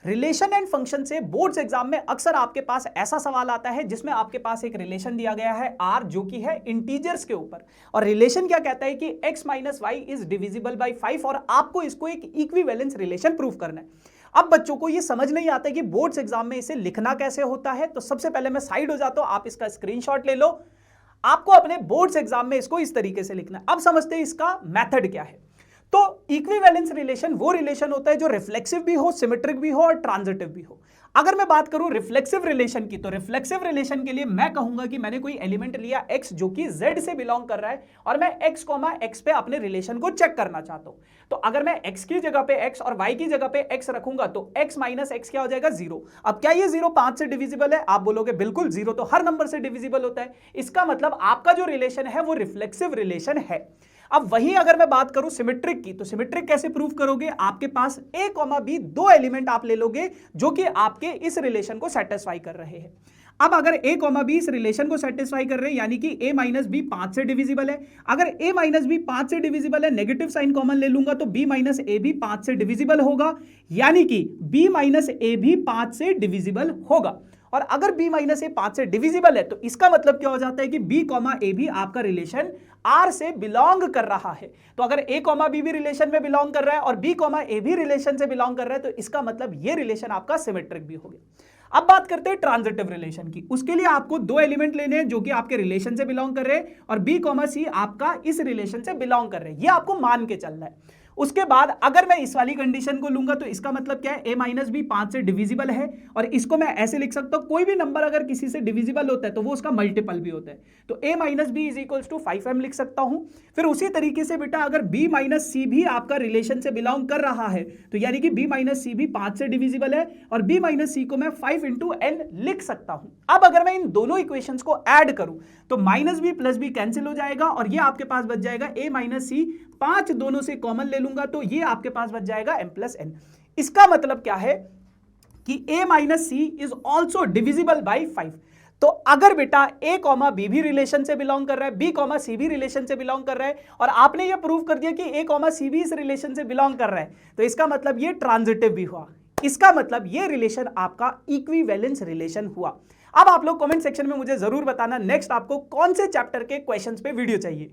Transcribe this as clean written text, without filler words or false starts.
Relation and function से boards exam में अक्सर आपके पास ऐसा सवाल आता है जिसमें आपके पास एक रिलेशन दिया गया है r जो कि है इंटीजर्स के ऊपर, और रिलेशन क्या कहता है कि x minus Y is divisible by 5 और आपको इसको एक इक्विवेलेंस रिलेशन प्रूव करना है। अब बच्चों को ये समझ नहीं आता कि बोर्ड्स एग्जाम में इसे लिखना कैसे होता है, तो सबसे पहले मैं साइड हो जाता हूं, आप इसका स्क्रीनशॉट ले लो। आपको अपने बोर्ड्स एग्जाम में इसको इस तरीके से लिखना है। अब समझते हैं इसका मेथड क्या है। तो इक्विवेलेंस रिलेशन वो रिलेशन होता है जो रिफ्लेक्सिव भी हो, सिमेट्रिक भी हो और ट्रांजिटिव भी हो। अगर मैं बात करूं रिफ्लेक्सिव रिलेशन की, तो रिफ्लेक्सिव रिलेशन के लिए मैं कहूंगा कि मैंने कोई एलिमेंट लिया x जो कि z से बिलोंग कर रहा है और मैं x, x पे अपने रिलेशन को चेक करना चाहता हूं। तो अगर मैं x की जगह पे x और y की जगह पे x रखूंगा तो x माइनस x क्या हो जाएगा, 0। अब क्या ये 0 5 से डिविजिबल है? आप बोलोगे बिल्कुल, 0 तो हर नंबर से डिविजिबल होता है। इसका मतलब आपका जो रिलेशन है वो रिफ्लेक्सिव रिलेशन है। अब वही अगर मैं बात करूं सिमेट्रिक की, तो सिमेट्रिक कैसे प्रूव करोगे? आपके पास a, b दो एलिमेंट आप ले लोगे जो कि आपके इस रिलेशन को सेटिस्फाई कर रहे हैं। अब अगर a, b इस रिलेशन को सेटिस्फाई कर रहे हैं यानी कि a माइनस बी 5 से डिविजिबल है। अगर a माइनस बी 5 से डिविजिबल है, नेगेटिव साइन कॉमन ले लूंगा तो b माइनस ए भी 5 से डिविजिबल होगा, यानी कि b माइनस ए भी 5 से डिविजिबल होगा। और अगर b माइनस ए 5 से डिविजिबल है तो इसका मतलब क्या हो जाता है कि b कॉमा ए भी आपका रिलेशन r से बिलोंग कर रहा है। तो अगर a कॉमा b भी रिलेशन में बिलोंग कर रहा है और b कॉमा ए भी रिलेशन से बिलोंग कर रहा है तो इसका मतलब ये रिलेशन आपका सिमेट्रिक भी हो गया। अब बात करते हैं ट्रांजिटिव रिलेशन की। उसके लिए आपको दो एलिमेंट लेने हैं जो कि आपके रिलेशन से बिलोंग कर रहे हैं और b कॉमा सी आपका इस रिलेशन से बिलोंग कर रहे हैं, ये आपको मान के चलना है। उसके बाद अगर मैं इस वाली कंडीशन को लूंगा तो इसका मतलब क्या है, a माइनस बी 5 से डिविजिबल है और इसको मैं ऐसे लिख सकता हूं, कोई भी नंबर अगर किसी से डिविजिबल होता है तो वो उसका मल्टीपल भी होता है। तो a minus B is equals to 5m लिख सकता हूं। फिर उसी तरीके से बेटा अगर b माइनस सी भी आपका रिलेशन से बिलोंग कर रहा है तो यानी कि b माइनस सी भी 5 से डिविजिबल है और b माइनस सी को मैं 5 इंटू n लिख सकता हूं। अब अगर मैं इन दोनों इक्वेशंस को ऐड करूं तो minus B plus B cancel हो जाएगा और ये आपके पास बच जाएगा a माइनस सी, 5 दोनों से कॉमन ले लूंगा तो ये आपके पास बच जाएगा m प्लस n। इसका मतलब क्या है कि a minus C is also divisible by 5। तो अगर बेटा a कॉमा बी भी रिलेशन से बिलोंग कर रहा है, b कॉमा सी भी रिलेशन से बिलोंग कर रहा है और आपने ये प्रूव कर दिया कि a कॉमा सी भी इस रिलेशन से बिलोंग कर रहा है, तो इसका मतलब ये ट्रांजिटिव भी हुआ। इसका मतलब ये रिलेशन आपका इक्विवेलेंस रिलेशन हुआ। अब आप लोग कमेंट सेक्शन में मुझे जरूर बताना नेक्स्ट आपको कौन से चैप्टर के क्वेश्चंस पे वीडियो चाहिए।